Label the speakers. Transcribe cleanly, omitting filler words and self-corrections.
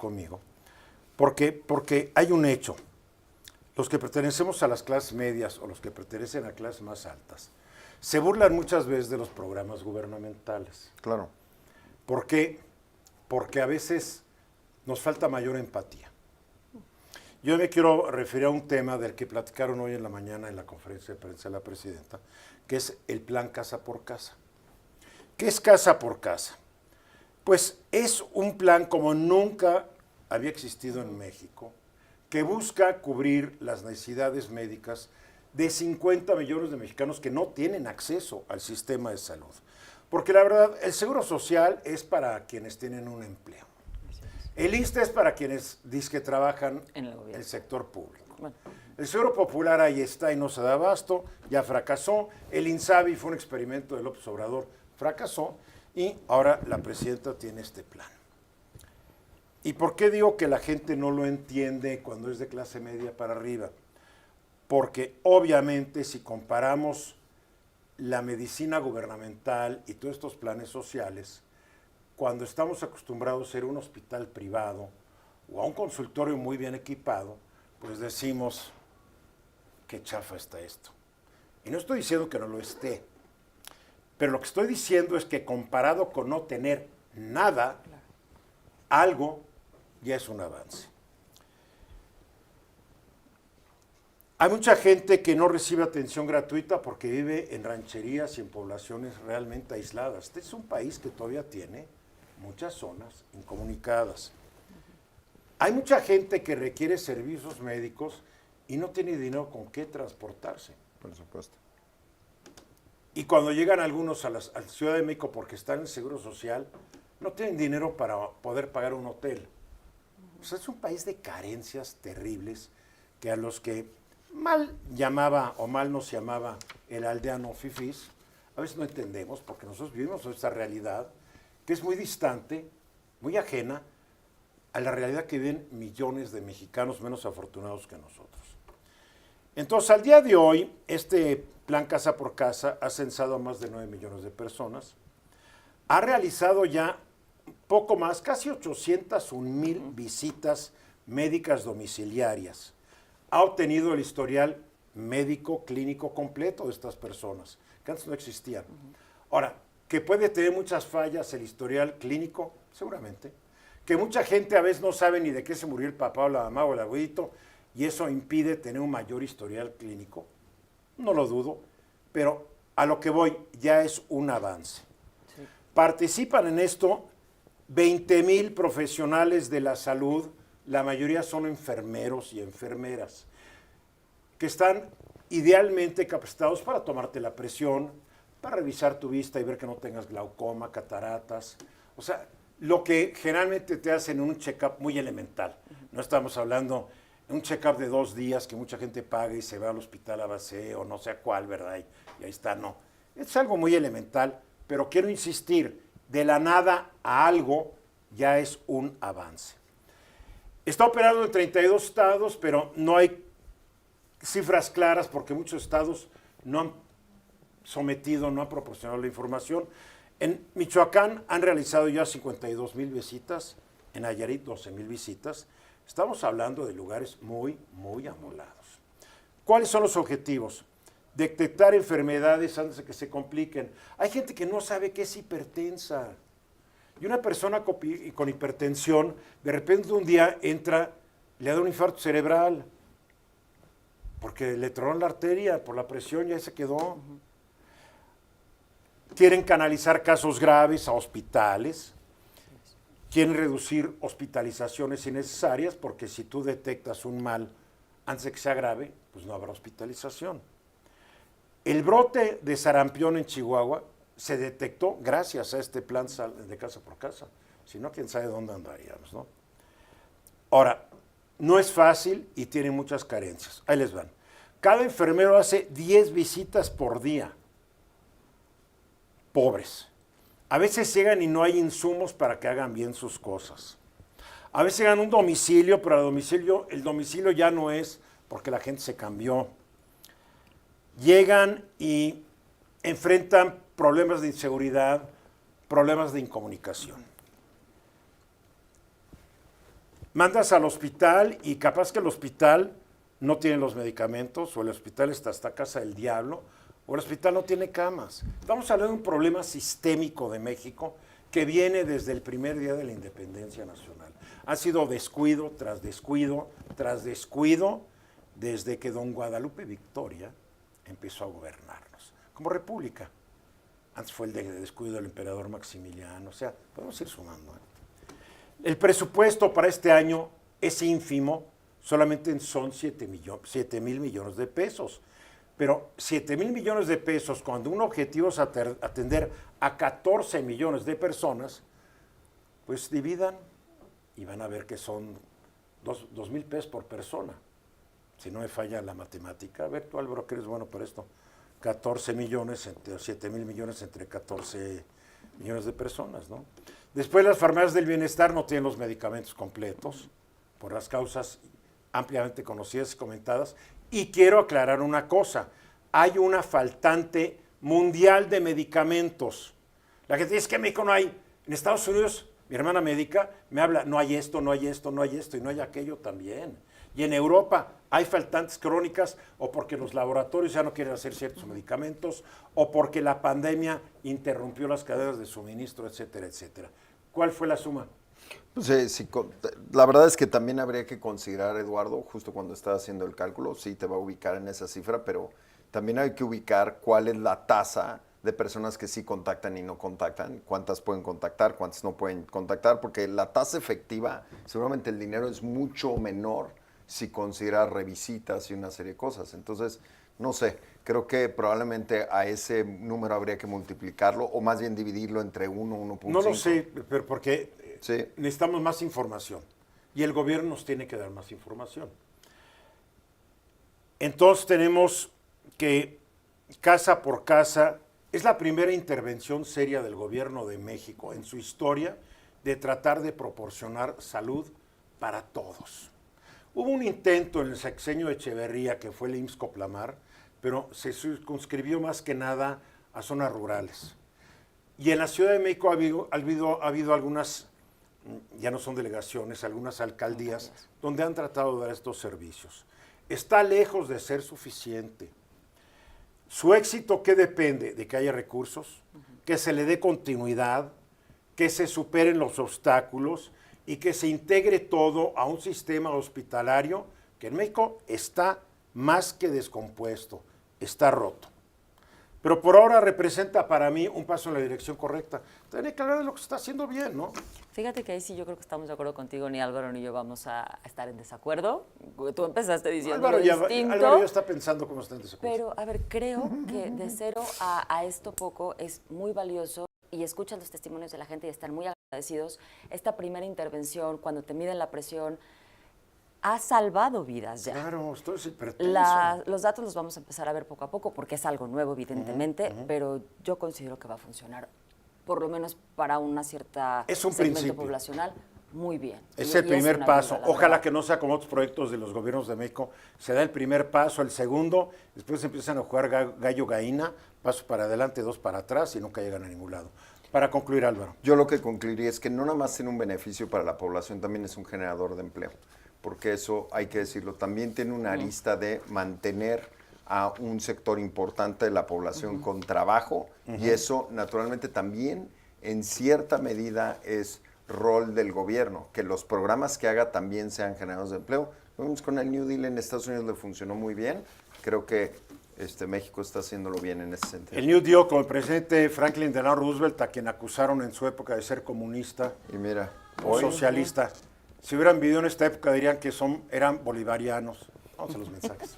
Speaker 1: conmigo. ¿Por qué? Porque hay un hecho. Los que pertenecemos a las clases medias o los que pertenecen a clases más altas se burlan muchas veces de los programas gubernamentales.
Speaker 2: Claro.
Speaker 1: ¿Por qué? Porque a veces nos falta mayor empatía. Yo me quiero referir a un tema del que platicaron hoy en la mañana en la conferencia de prensa de la presidenta, que es el plan Casa por Casa. ¿Qué es Casa por Casa? Pues es un plan como nunca había existido en México, que busca cubrir las necesidades médicas de 50 millones de mexicanos que no tienen acceso al sistema de salud. Porque la verdad, el seguro social es para quienes tienen un empleo. El ISSSTE es para quienes dizque trabajan en el sector público. Bueno. El Seguro Popular ahí está y no se da abasto, ya fracasó. El INSABI fue un experimento de López Obrador, fracasó. Y ahora la presidenta tiene este plan. ¿Y por qué digo que la gente no lo entiende cuando es de clase media para arriba? Porque obviamente si comparamos la medicina gubernamental y todos estos planes sociales, cuando estamos acostumbrados a ser un hospital privado o a un consultorio muy bien equipado, pues decimos, qué chafa está esto. Y no estoy diciendo que no lo esté, pero lo que estoy diciendo es que comparado con no tener nada, algo ya es un avance. Hay mucha gente que no recibe atención gratuita porque vive en rancherías y en poblaciones realmente aisladas. Este es un país que todavía tiene muchas zonas incomunicadas. Hay mucha gente que requiere servicios médicos y no tiene dinero con qué transportarse.
Speaker 2: Por supuesto.
Speaker 1: Y cuando llegan algunos a la Ciudad de México porque están en el Seguro Social, no tienen dinero para poder pagar un hotel. O sea, es un país de carencias terribles que a los que mal llamaba o mal nos llamaba el aldeano fifís, a veces no entendemos porque nosotros vivimos esta realidad que es muy distante, muy ajena a la realidad que viven millones de mexicanos menos afortunados que nosotros. Entonces, al día de hoy, este plan Casa por Casa ha censado a más de 9 millones de personas, ha realizado ya poco más, casi 801,000 visitas médicas domiciliarias, ha obtenido el historial médico clínico completo de estas personas, que antes no existían. Ahora, que puede tener muchas fallas el historial clínico, seguramente. Que mucha gente a veces no sabe ni de qué se murió el papá o la mamá o el abuelito, y eso impide tener un mayor historial clínico. No lo dudo, pero a lo que voy ya es un avance. Sí. Participan en esto 20,000 profesionales de la salud, la mayoría son enfermeros y enfermeras, que están idealmente capacitados para tomarte la presión, para revisar tu vista y ver que no tengas glaucoma, cataratas. O sea, lo que generalmente te hacen en un check-up muy elemental. No estamos hablando de un check-up de 2 días que mucha gente paga y se va al hospital ABC o no sé a cuál, ¿verdad? Y ahí está, no. Es algo muy elemental, pero quiero insistir, de la nada a algo ya es un avance. Está operando en 32 estados, pero no hay cifras claras porque muchos estados no han sometido, no han proporcionado la información. En Michoacán han realizado ya 52,000 visitas, en Nayarit 12,000 visitas. Estamos hablando de lugares muy, muy amolados. ¿Cuáles son los objetivos? Detectar enfermedades antes de que se compliquen. Hay gente que no sabe qué es hipertensa. Y una persona con hipertensión, de repente un día entra, le da un infarto cerebral, porque le tronó la arteria por la presión, ya se quedó. Quieren canalizar casos graves a hospitales, quieren reducir hospitalizaciones innecesarias, porque si tú detectas un mal antes de que sea grave, pues no habrá hospitalización. El brote de sarampión en Chihuahua se detectó gracias a este plan de Casa por Casa. Si no, quién sabe dónde andaríamos, ¿no? Ahora, no es fácil y tiene muchas carencias. Ahí les van. Cada enfermero hace 10 visitas por día. Pobres. A veces llegan y no hay insumos para que hagan bien sus cosas. A veces llegan a un domicilio, pero el domicilio ya no es porque la gente se cambió. Llegan y enfrentan problemas de inseguridad, problemas de incomunicación. Mandas al hospital y capaz que el hospital no tiene los medicamentos, o el hospital está hasta casa del diablo, o el hospital no tiene camas. Estamos hablando de un problema sistémico de México que viene desde el primer día de la independencia nacional. Ha sido descuido tras descuido tras descuido desde que don Guadalupe Victoria empezó a gobernarnos como república. Antes fue el de descuido del emperador Maximiliano, o sea, podemos ir sumando. El presupuesto para este año es ínfimo, solamente son 7,000 millones de pesos. Pero 7,000 millones de pesos, cuando un objetivo es atender a 14 millones de personas, pues dividan y van a ver que son 2,000 pesos por persona. Si no me falla la matemática. A ver, tú, Álvaro, que eres bueno para esto. 14 millones, 7,000 millones entre 14 millones de personas, ¿no? Después, las farmacias del bienestar no tienen los medicamentos completos, por las causas ampliamente conocidas y comentadas. Y quiero aclarar una cosa, hay una faltante mundial de medicamentos. La gente dice que en México no hay. En Estados Unidos, mi hermana médica me habla, no hay esto, no hay esto, no hay esto y no hay aquello también. Y en Europa hay faltantes crónicas o porque los laboratorios ya no quieren hacer ciertos medicamentos o porque la pandemia interrumpió las cadenas de suministro, etcétera, etcétera. ¿Cuál fue la suma?
Speaker 2: Sí, la verdad es que también habría que considerar, Eduardo, justo cuando estás haciendo el cálculo, sí te va a ubicar en esa cifra, pero también hay que ubicar cuál es la tasa de personas que sí contactan y no contactan, cuántas pueden contactar, cuántas no pueden contactar, porque la tasa efectiva, seguramente el dinero es mucho menor si consideras revisitas y una serie de cosas. Entonces, no sé, creo que probablemente a ese número habría que multiplicarlo o más bien dividirlo entre 1 y 1.5.
Speaker 1: No lo sé, pero porque
Speaker 2: sí.
Speaker 1: Necesitamos más información y el gobierno nos tiene que dar más información. Entonces tenemos que casa por casa, es la primera intervención seria del gobierno de México en su historia de tratar de proporcionar salud para todos. Hubo un intento en el sexenio de Echeverría, que fue el IMSS Coplamar, pero se circunscribió más que nada a zonas rurales. Y en la Ciudad de México ha habido algunas, ya no son delegaciones, algunas alcaldías, donde han tratado de dar estos servicios. Está lejos de ser suficiente. ¿Su éxito qué depende? De que haya recursos, que se le dé continuidad, que se superen los obstáculos y que se integre todo a un sistema hospitalario que en México está más que descompuesto, está roto. Pero por ahora representa para mí un paso en la dirección correcta. Tiene que hablar de lo que se está haciendo bien, ¿no?
Speaker 3: Fíjate que ahí sí yo creo que estamos de acuerdo contigo, ni Álvaro ni yo vamos a estar en desacuerdo. Tú empezaste diciendo
Speaker 1: Álvaro
Speaker 3: distinto.
Speaker 1: Álvaro ya está pensando cómo está en desacuerdo.
Speaker 3: Pero, a ver, creo que de cero a esto poco es muy valioso y escuchas los testimonios de la gente y están muy agradecidos. Esta primera intervención, cuando te miden la presión, ha salvado vidas ya.
Speaker 1: Claro, esto es hipertenso.
Speaker 3: Los datos los vamos a empezar a ver poco a poco porque es algo nuevo, evidentemente, pero yo considero que va a funcionar, por lo menos para una cierta segmento poblacional, muy bien.
Speaker 1: Es el primer paso. Ojalá que no sea como otros proyectos de los gobiernos de México. Se da el primer paso, el segundo, después empiezan a jugar gallo-gallina, paso para adelante, dos para atrás y nunca llegan a ningún lado. Para concluir, Álvaro.
Speaker 2: Yo lo que concluiría es que no nada más tiene un beneficio para la población, también es un generador de empleo. Porque eso hay que decirlo, también tiene una arista de mantener a un sector importante de la población con trabajo y eso naturalmente también en cierta medida es rol del gobierno, que los programas que haga también sean generadores de empleo. Vemos con el New Deal en Estados Unidos le funcionó muy bien, creo que México está haciéndolo bien en ese sentido.
Speaker 1: El New Deal con el presidente Franklin Delano Roosevelt, a quien acusaron en su época de ser comunista
Speaker 2: y mira,
Speaker 1: o socialista. Si hubieran vivido en esta época dirían que eran bolivarianos. Vamos a los mensajes.